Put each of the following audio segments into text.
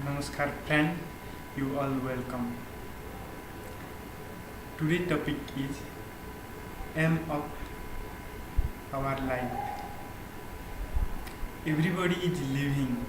Namaskar friend, you all welcome. Today topic is aim of our life. Everybody is living,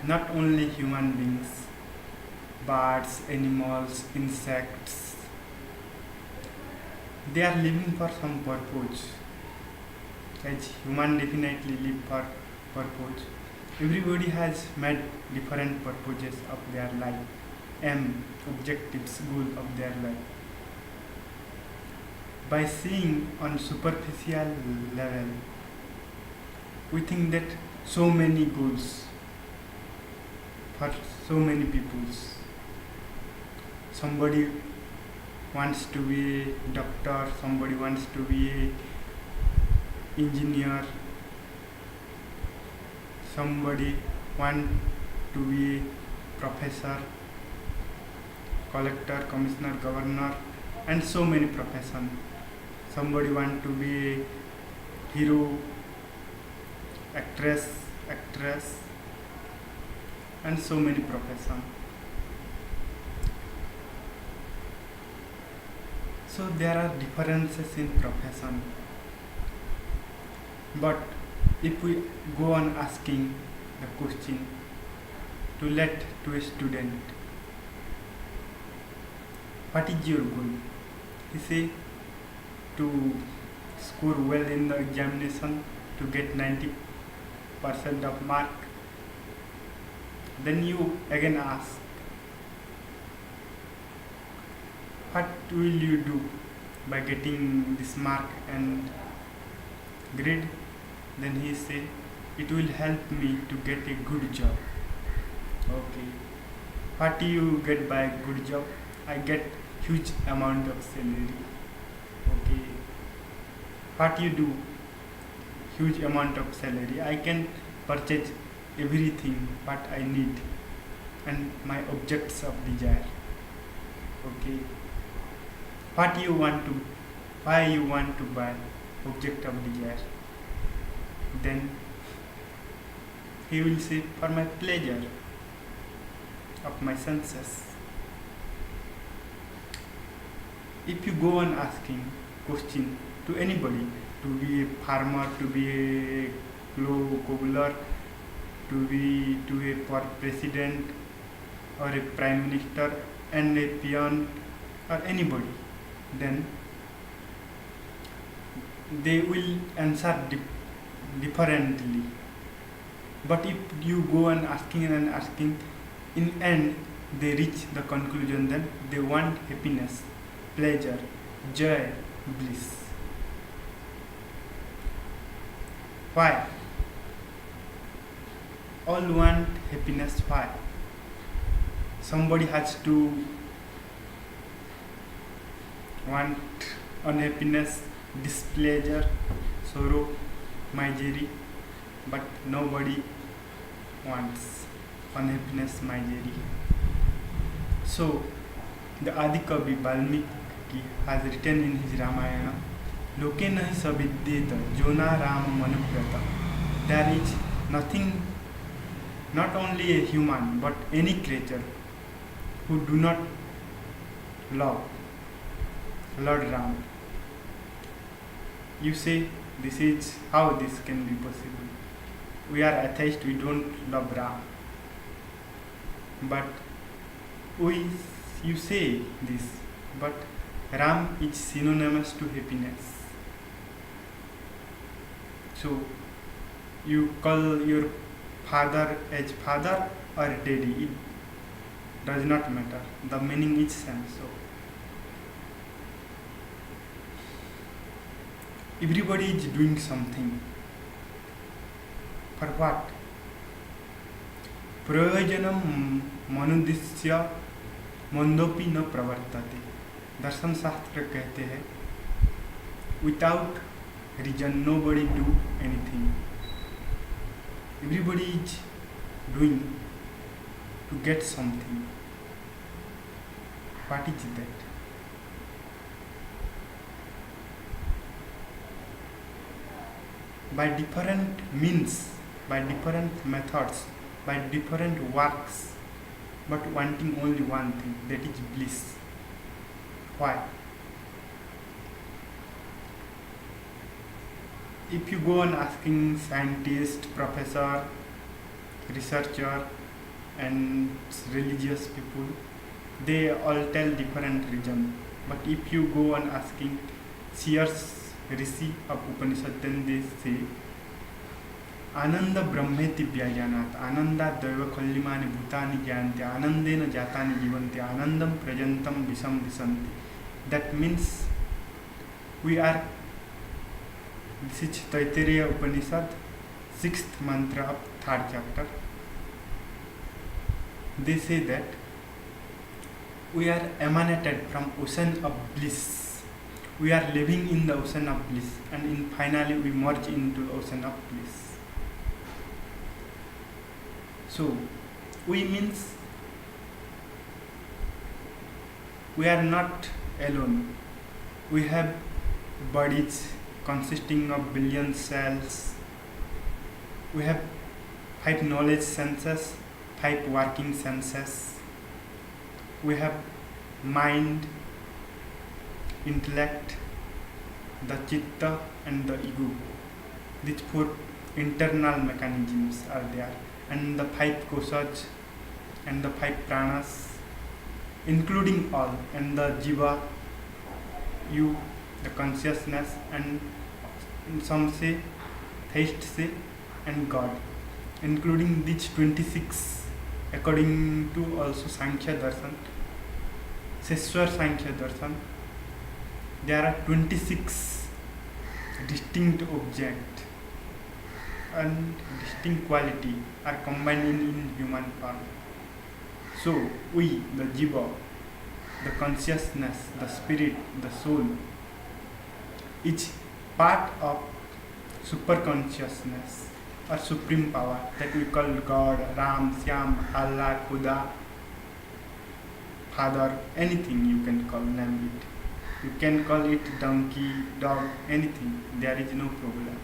not only human beings, birds, animals, insects. They are living for some purpose. As human definitely live for purpose. Everybody has made different purposes of their life, aim, objectives, goal of their life. By seeing on superficial level, we think that so many goals for so many peoples. Somebody wants to be a doctor, somebody wants to be a engineer, somebody want to be a professor, collector, commissioner, governor, and so many professions. Somebody want to be a hero, actress, and so many professions. So there are differences in profession. But if we go on asking the question to a student, what is your goal? He say to score well in the examination to get 90% of mark. Then you again ask, what will you do by getting this mark and grade? Then he say, it will help me to get a good job. Okay, what do you get by a good job? I get huge amount of salary. Okay, what you do? Huge amount of salary. I can purchase everything what I need and my objects of desire. Okay, what you want to, why you want to buy object of desire? Then he will say, for my pleasure of my senses. If you go on asking question to anybody, to be a farmer, to be a cobbler, to be for president or a prime minister and a peon or anybody, then they will answer differently. But if you go on asking and asking, in end they reach the conclusion that they want happiness, pleasure, joy, bliss. Why? All want happiness. Why? Somebody has to want unhappiness, displeasure, sorrow, misery, but nobody wants unhappiness, misery. So the Adikavi Valmiki has written in his Ramayana, Loke nahi savidyeta jona ram manuprata. There is nothing, not only a human but any creature who do not love Lord Ram. You say, this is how this can be possible. We are atheists, we don't love Ram. But you say this, but Ram is synonymous to happiness. So you call your father as father or daddy, it does not matter. The meaning is same. So everybody is doing something. For what? प्रयोजनम मनुदिश्य मंदोपि न प्रवर्तते. दर्शन शास्त्र कहते हैं, without reason nobody do anything. Everybody is doing to get something. What is that? By different means, by different methods, by different works, but wanting only one thing, that is bliss. Why? If you go on asking scientists, professor, researcher, and religious people, they all tell different reason. But if you go on asking seers, rishi of Upanishad, then they say आनंद ब्रह्मेति व्याजानात् आनंदात् दैव कल्लिमानि भूतानि ज्ञान्ते आनंदेन जातानि जीवन्ते आनंदम प्रजंतम विषम विशन्ति. That means we are, this is Taittiriya Upanishad, 6th mantra of 3rd chapter. They say that we are emanated from ocean of bliss. We are living in the ocean of bliss, and finally we merge into the ocean of bliss. So, we means we are not alone. We have bodies consisting of billion cells. We have 5 knowledge senses, 5 working senses. We have mind, intellect, the chitta and the ego. These 4 internal mechanisms are there, and the 5 koshas and the 5 pranas, including all, and the jiva, you, the consciousness, and some say, theists say, and God, including these 26, according to also Sankhya Darshan, Seshwar Sankhya Darshan, there are 26 distinct objects and distinct quality are combined in human form. So we, the jiva, the consciousness, the spirit, the soul, is part of super consciousness or supreme power that we call God, Ram, Syam, Allah, Khuda, Father, anything you can call, name it. You can call it donkey, dog, anything. There is no problem.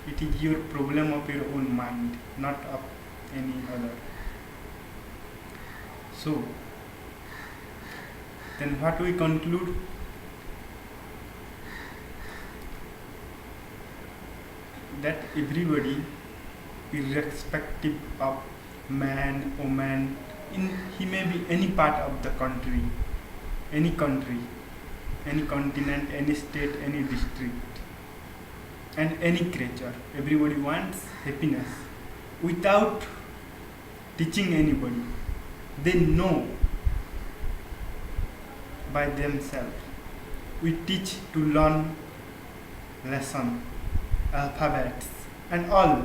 It is your problem of your own mind, not of any other. So, then what we conclude? That everybody, irrespective of man, woman, he may be any part of the country, any continent, any state, any district, and any creature. Everybody wants happiness without teaching anybody. They know by themselves. We teach to learn lesson, alphabets, and all.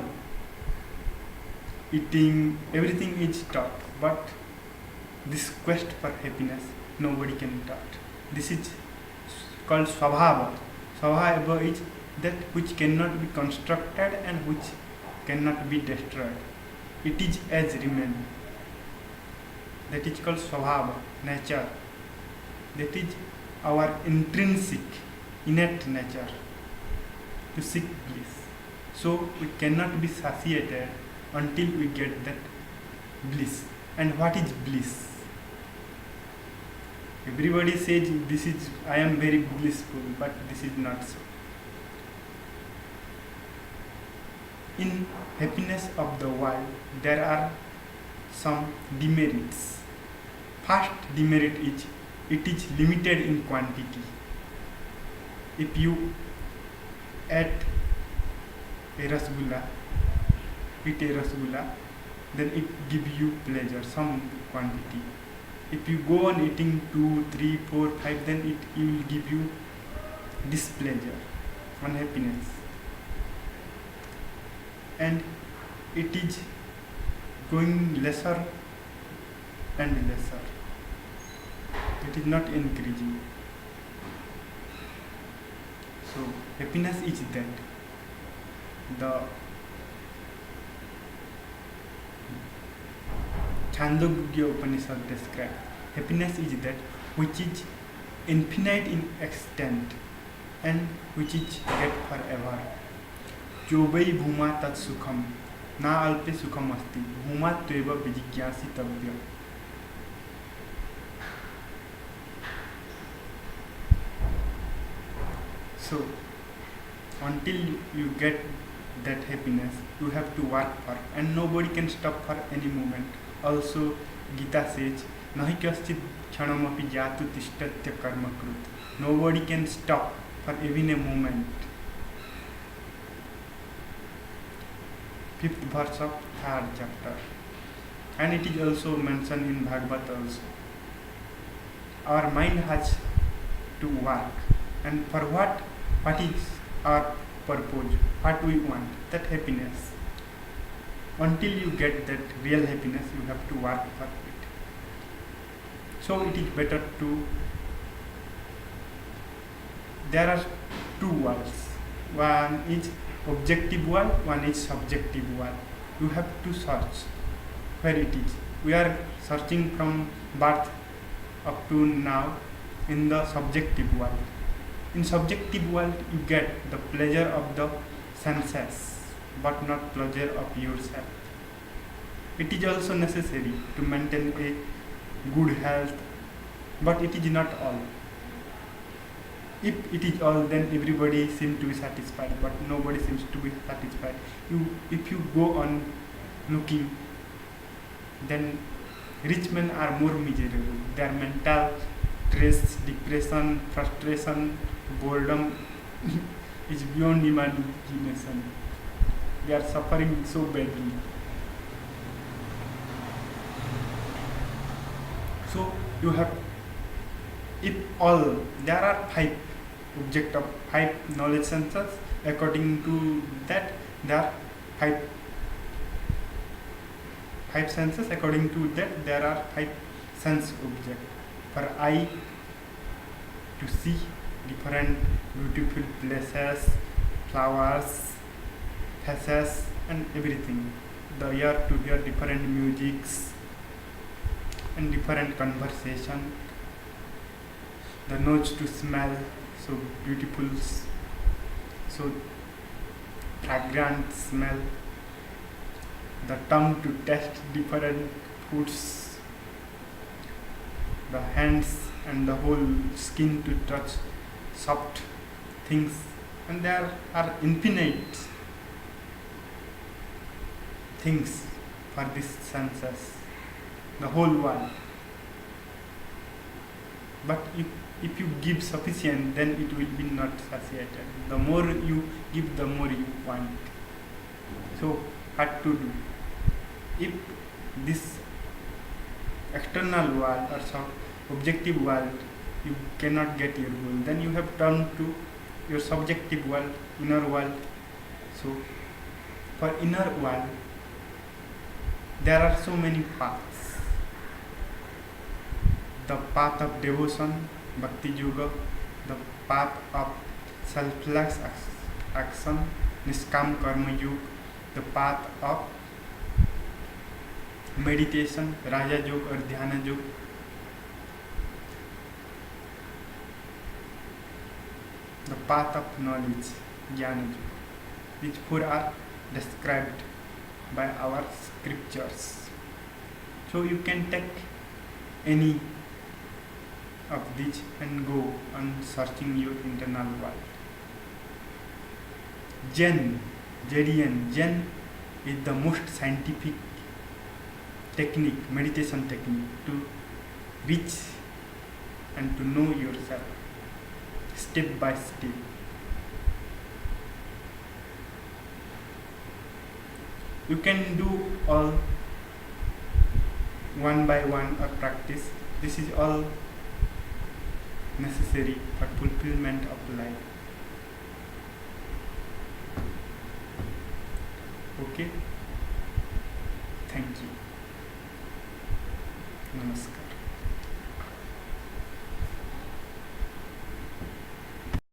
Eating, everything is taught. But this quest for happiness, nobody can taught. This is called Swabhava. Swabhava is that which cannot be constructed and which cannot be destroyed. It is as remain. That is called Swabhava, nature. That is our intrinsic, innate nature to seek bliss. So we cannot be satiated until we get that bliss. And what is bliss? Everybody says this is, I am very blissful, but this is not so. In happiness of the world, there are some demerits. First demerit is, it is limited in quantity. If you eat a rasgulla, then it gives you pleasure, some quantity. If you go on eating 2, 3, 4, 5, then it will give you displeasure, unhappiness. And it is going lesser and lesser. It is not increasing. So happiness is that. The Chandogya Upanishad describes happiness is that which is infinite in extent and which is get forever. Jovai bhuma tat sukham ना अल्पे सुखम अस्ति भूमात्वेव विजिज्ञासितव्यम्. So until you get that happiness, you have to work for, and nobody can stop for any moment. Also, Gita says, "Nahi kaschit kshanamapi jatu tishtatya karma krut." Nobody can stop for even a moment. Fifth verse of third chapter, and it is also mentioned in Bhagavad also. Our mind has to work, and for what? What is our purpose? What we want? That happiness. Until you get that real happiness, you have to work for it. So it is better to. There are two worlds. One is objective world, one is subjective world. You have to search where it is. We are searching from birth up to now in the subjective world. In subjective world, you get the pleasure of the senses, but not pleasure of yourself. It is also necessary to maintain a good health, but it is not all. If it is all, then everybody seems to be satisfied, but nobody seems to be satisfied. If you go on looking, then rich men are more miserable. Their mental stress, depression, frustration, boredom is beyond imagination. They are suffering so badly. So you have, if all, there are five object of five knowledge senses. According to that, there are five senses. According to that, there are five sense object. For eye to see different beautiful places, flowers, faces, and everything. The ear to hear different musics and different conversation. The nose to smell so beautiful, so fragrant smell. The tongue to taste different foods. The hands and the whole skin to touch soft things, and there are infinite things for these senses, the whole world. But if you give sufficient, then it will be not satiated. The more you give, the more you want. So what to do? If this external world or some objective world you cannot get your goal, then you have turned to your subjective world, inner world. So for inner world, there are so many paths. The path of devotion, bhakti yoga, the path of selfless action, niskam karma yoga, the path of meditation, raja yoga or dhyana yoga. The path of knowledge, jnana yoga. These four are described by our scriptures. So you can take any of these and go on searching your internal world. Zen is the most scientific technique, meditation technique to reach and to know yourself step by step. You can do all one by one or practice. This is all necessary for fulfillment of life. Okay? Thank you. Namaskar.